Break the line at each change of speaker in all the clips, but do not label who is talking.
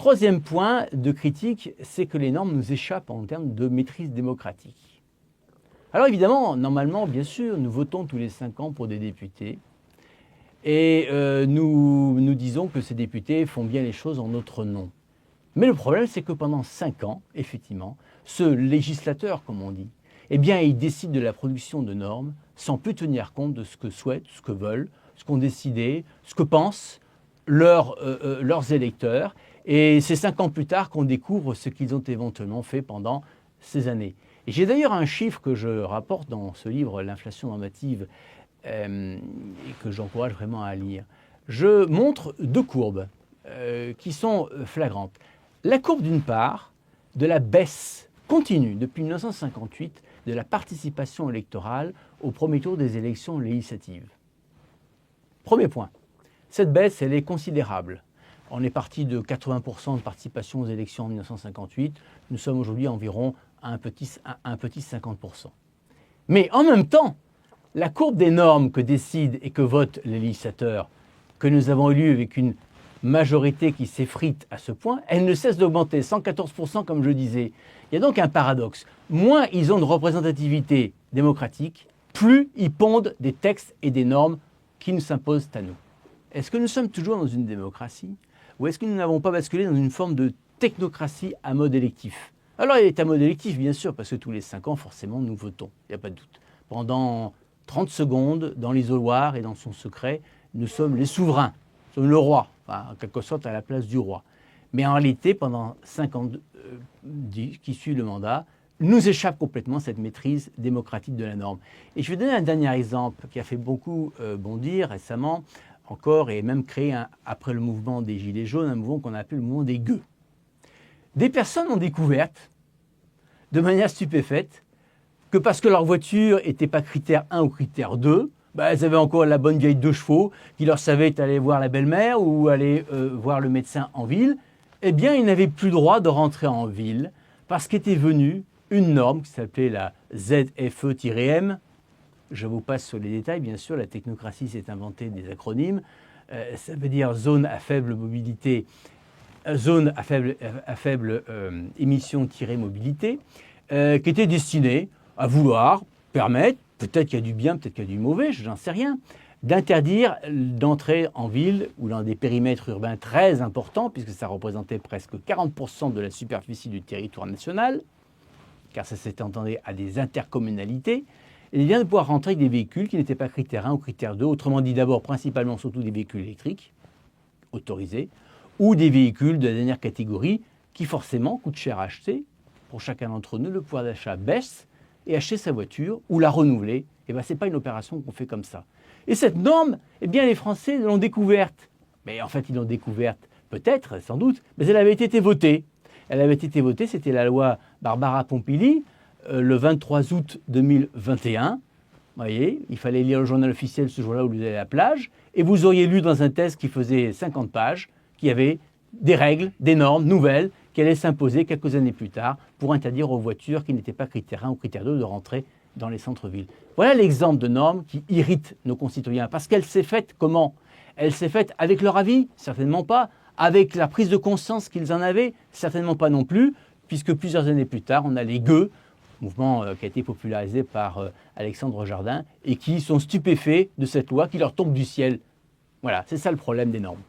Troisième point de critique, c'est que les normes nous échappent en termes de maîtrise démocratique. Alors évidemment, normalement, bien sûr, nous votons tous les 5 ans pour des députés et nous disons que ces députés font bien les choses en notre nom. Mais le problème, c'est que pendant 5 ans, effectivement, ce législateur, comme on dit, eh bien, il décide de la production de normes sans plus tenir compte de ce que souhaitent, ce que veulent, ce qu'ont décidé, ce que pensent leurs électeurs. Et c'est 5 ans plus tard qu'on découvre ce qu'ils ont éventuellement fait pendant ces années. Et j'ai d'ailleurs un chiffre que je rapporte dans ce livre, L'inflation normative, et que j'encourage vraiment à lire. Je montre 2 courbes qui sont flagrantes. La courbe d'une part de la baisse continue depuis 1958 de la participation électorale au premier tour des élections législatives. Premier point, cette baisse elle est considérable. On est parti de 80% de participation aux élections en 1958, nous sommes aujourd'hui environ à un petit 50%. Mais en même temps, la courbe des normes que décident et que votent les législateurs, que nous avons élus avec une majorité qui s'effrite à ce point, elle ne cesse d'augmenter, 114% comme je disais. Il y a donc un paradoxe. Moins ils ont de représentativité démocratique, plus ils pondent des textes et des normes qui nous s'imposent à nous. Est-ce que nous sommes toujours dans une démocratie ou est-ce que nous n'avons pas basculé dans une forme de technocratie à mode électif? Alors il est à mode électif bien sûr parce que tous les 5 ans forcément nous votons, il n'y a pas de doute. Pendant 30 secondes, dans l'isoloir et dans son secret, nous sommes les souverains, nous sommes le roi, enfin, en quelque sorte à la place du roi. Mais en réalité, pendant 5 ans qui suivent le mandat, nous échappe complètement cette maîtrise démocratique de la norme. Et je vais donner un dernier exemple qui a fait beaucoup bondir récemment, encore, et même créé, après le mouvement des Gilets jaunes, un mouvement qu'on a appelé le mouvement des gueux. Des personnes ont découvert, de manière stupéfaite, que parce que leur voiture n'était pas critère 1 ou critère 2, elles avaient encore la bonne vieille 2 chevaux qui leur savait aller voir la belle-mère ou aller voir le médecin en ville, eh bien, ils n'avaient plus le droit de rentrer en ville parce qu'était venue une norme qui s'appelait la ZFE-M. Je vous passe sur les détails, bien sûr, la technocratie s'est inventée des acronymes. Ça veut dire zone à faible mobilité, zone à faible émission-mobilité, qui était destinée à vouloir permettre, peut-être qu'il y a du bien, peut-être qu'il y a du mauvais, je n'en sais rien, d'interdire d'entrer en ville ou dans des périmètres urbains très importants, puisque ça représentait presque 40% de la superficie du territoire national, car ça s'étendait à des intercommunalités, et bien de pouvoir rentrer avec des véhicules qui n'étaient pas critère 1 ou critère 2, autrement dit d'abord principalement surtout des véhicules électriques autorisés, ou des véhicules de la dernière catégorie qui forcément coûtent cher à acheter. Pour chacun d'entre nous, le pouvoir d'achat baisse et acheter sa voiture ou la renouveler, ce n'est pas une opération qu'on fait comme ça. Et cette norme, les Français l'ont découverte. Mais en fait, ils l'ont découverte peut-être, sans doute, mais elle avait été votée. Elle avait été votée, c'était la loi Barbara Pompili, le 23 août 2021. Vous voyez, il fallait lire le journal officiel ce jour-là où vous allez à la plage, et vous auriez lu dans un texte qui faisait 50 pages, qu'il y avait des règles, des normes nouvelles qui allaient s'imposer quelques années plus tard pour interdire aux voitures qui n'étaient pas critère 1 ou critère 2 de rentrer dans les centres-villes. Voilà l'exemple de norme qui irrite nos concitoyens, parce qu'elle s'est faite comment? Elle s'est faite avec leur avis? Certainement pas. Avec la prise de conscience qu'ils en avaient? Certainement pas non plus, puisque plusieurs années plus tard, on a les gueux, mouvement qui a été popularisé par Alexandre Jardin, et qui sont stupéfaits de cette loi qui leur tombe du ciel. Voilà, c'est ça le problème des normes.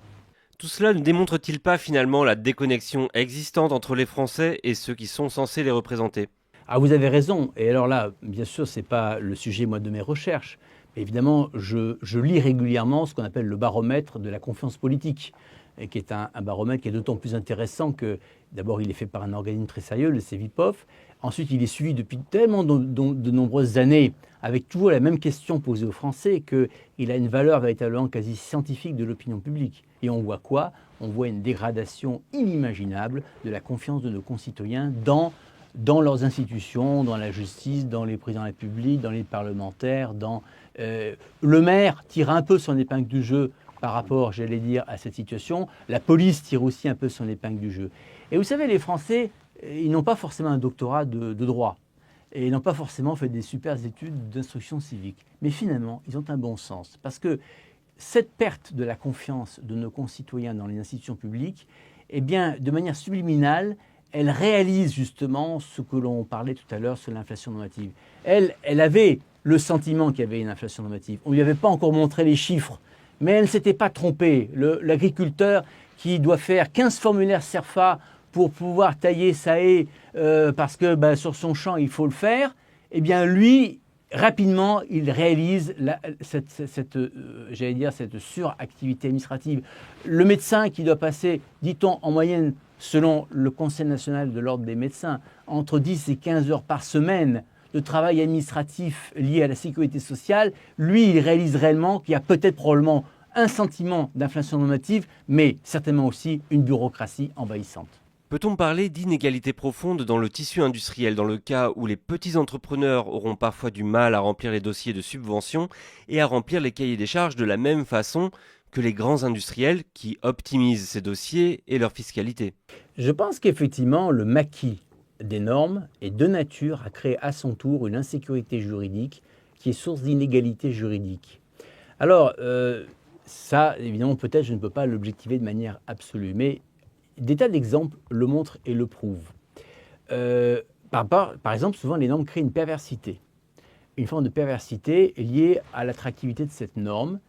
Tout cela ne démontre-t-il pas finalement la déconnexion existante entre les Français et ceux qui sont censés les représenter?
Ah, vous avez raison. Et alors là, bien sûr, ce n'est pas le sujet de mes recherches. Mais évidemment, je lis régulièrement ce qu'on appelle le baromètre de la confiance politique, et qui est un baromètre qui est d'autant plus intéressant que, d'abord, il est fait par un organisme très sérieux, le Cevipof. Ensuite, il est suivi depuis tellement de nombreuses années, avec toujours la même question posée aux Français, qu'il a une valeur véritablement quasi scientifique de l'opinion publique. Et on voit quoi? On voit une dégradation inimaginable de la confiance de nos concitoyens dans leurs institutions, dans la justice, dans les présidents de la République, dans les parlementaires, le maire tire un peu son épingle du jeu par rapport, j'allais dire, à cette situation. La police tire aussi un peu son épingle du jeu. Et vous savez, les Français, ils n'ont pas forcément un doctorat de droit. Et ils n'ont pas forcément fait des super études d'instruction civique. Mais finalement, ils ont un bon sens. Parce que cette perte de la confiance de nos concitoyens dans les institutions publiques, eh bien, de manière subliminale, elle réalise justement ce que l'on parlait tout à l'heure sur l'inflation normative. Elle avait le sentiment qu'il y avait une inflation normative. On ne lui avait pas encore montré les chiffres, mais elle ne s'était pas trompée. L'agriculteur qui doit faire 15 formulaires CERFA pour pouvoir tailler sa haie parce que sur son champ, il faut le faire, eh bien, lui, rapidement, il réalise cette suractivité administrative. Le médecin qui doit passer, dit-on en moyenne, selon le Conseil national de l'ordre des médecins, entre 10 et 15 heures par semaine de travail administratif lié à la sécurité sociale, lui, il réalise réellement qu'il y a peut-être probablement un sentiment d'inflation normative, mais certainement aussi une bureaucratie envahissante.
Peut-on parler d'inégalité profonde dans le tissu industriel, dans le cas où les petits entrepreneurs auront parfois du mal à remplir les dossiers de subvention et à remplir les cahiers des charges de la même façon que les grands industriels qui optimisent ces dossiers et leur fiscalité?
Je pense qu'effectivement, le maquis des normes est de nature à créer à son tour une insécurité juridique qui est source d'inégalité juridique. Alors, ça, évidemment, peut-être je ne peux pas l'objectiver de manière absolue, mais des tas d'exemples le montrent et le prouvent. Par exemple, souvent les normes créent une perversité. Une forme de perversité liée à l'attractivité de cette norme.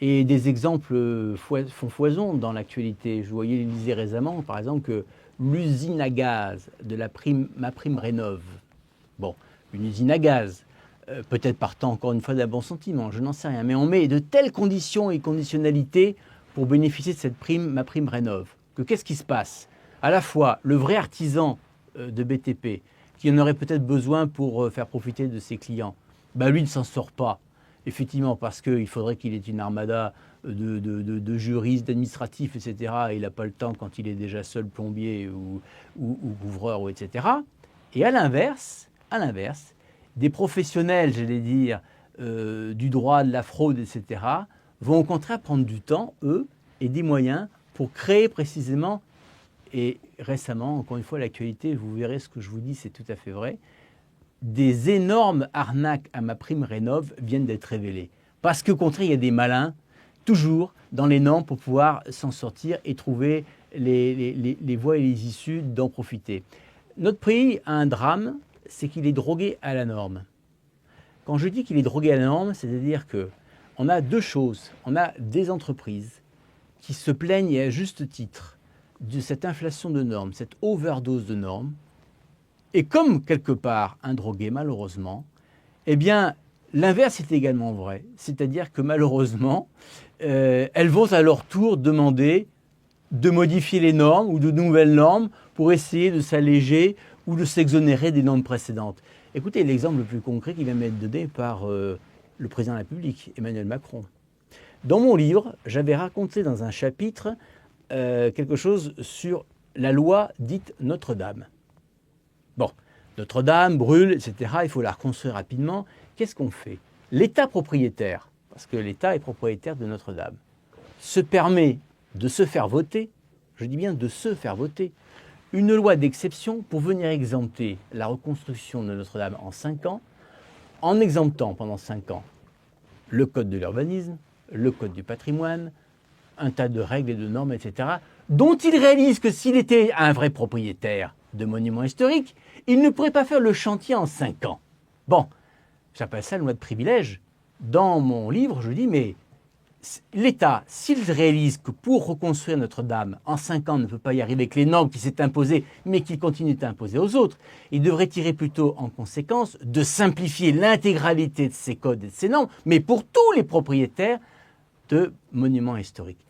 Et des exemples font foison dans l'actualité. Je voyais l'Élysée récemment, par exemple, que l'usine à gaz de MaPrimeRénov', bon, une usine à gaz, peut-être partant encore une fois d'un bon sentiment, je n'en sais rien, mais on met de telles conditions et conditionnalités pour bénéficier de cette prime MaPrimeRénov'. Que qu'est-ce qui se passe? À la fois, le vrai artisan de BTP, qui en aurait peut-être besoin pour faire profiter de ses clients, lui ne s'en sort pas, effectivement, parce qu'il faudrait qu'il ait une armada de juristes, d'administratifs, etc. Et il n'a pas le temps quand il est déjà seul plombier ou couvreur, etc. Et à l'inverse, des professionnels, j'allais dire, du droit, de la fraude, etc., vont au contraire prendre du temps, eux, et des moyens pour créer précisément, et récemment, encore une fois, l'actualité, vous verrez ce que je vous dis, c'est tout à fait vrai, des énormes arnaques à MaPrimeRénov' viennent d'être révélées. Parce qu'au contraire, il y a des malins, toujours, dans les normes pour pouvoir s'en sortir et trouver les voies et les issues d'en profiter. Notre pays a un drame, c'est qu'il est drogué à la norme. Quand je dis qu'il est drogué à la norme, c'est-à-dire qu'on a deux choses. On a des entreprises qui se plaignent, et à juste titre, de cette inflation de normes, cette overdose de normes. Et comme quelque part un drogué, malheureusement, eh bien, l'inverse est également vrai. C'est-à-dire que malheureusement, elles vont à leur tour demander de modifier les normes ou de nouvelles normes pour essayer de s'alléger ou de s'exonérer des normes précédentes. Écoutez l'exemple le plus concret qui vient m'être donné par le président de la République, Emmanuel Macron. Dans mon livre, j'avais raconté dans un chapitre quelque chose sur la loi dite Notre-Dame. Bon, Notre-Dame brûle, etc. Il faut la reconstruire rapidement. Qu'est-ce qu'on fait? L'État propriétaire, parce que l'État est propriétaire de Notre-Dame, se permet de se faire voter, je dis bien de se faire voter, une loi d'exception pour venir exempter la reconstruction de Notre-Dame en 5 ans, en exemptant pendant 5 ans le code de l'urbanisme, le code du patrimoine, un tas de règles et de normes, etc., dont il réalise que s'il était un vrai propriétaire de monuments historiques, il ne pourrait pas faire le chantier en 5 ans. Bon, j'appelle ça une loi de privilège. Dans mon livre, je dis, mais l'État, s'il réalise que pour reconstruire Notre-Dame, en 5 ans, ne peut pas y arriver avec les normes qui s'est imposées, mais qui continuent à imposer aux autres, il devrait tirer plutôt en conséquence de simplifier l'intégralité de ces codes et de ces normes, mais pour tous les propriétaires de monuments historiques.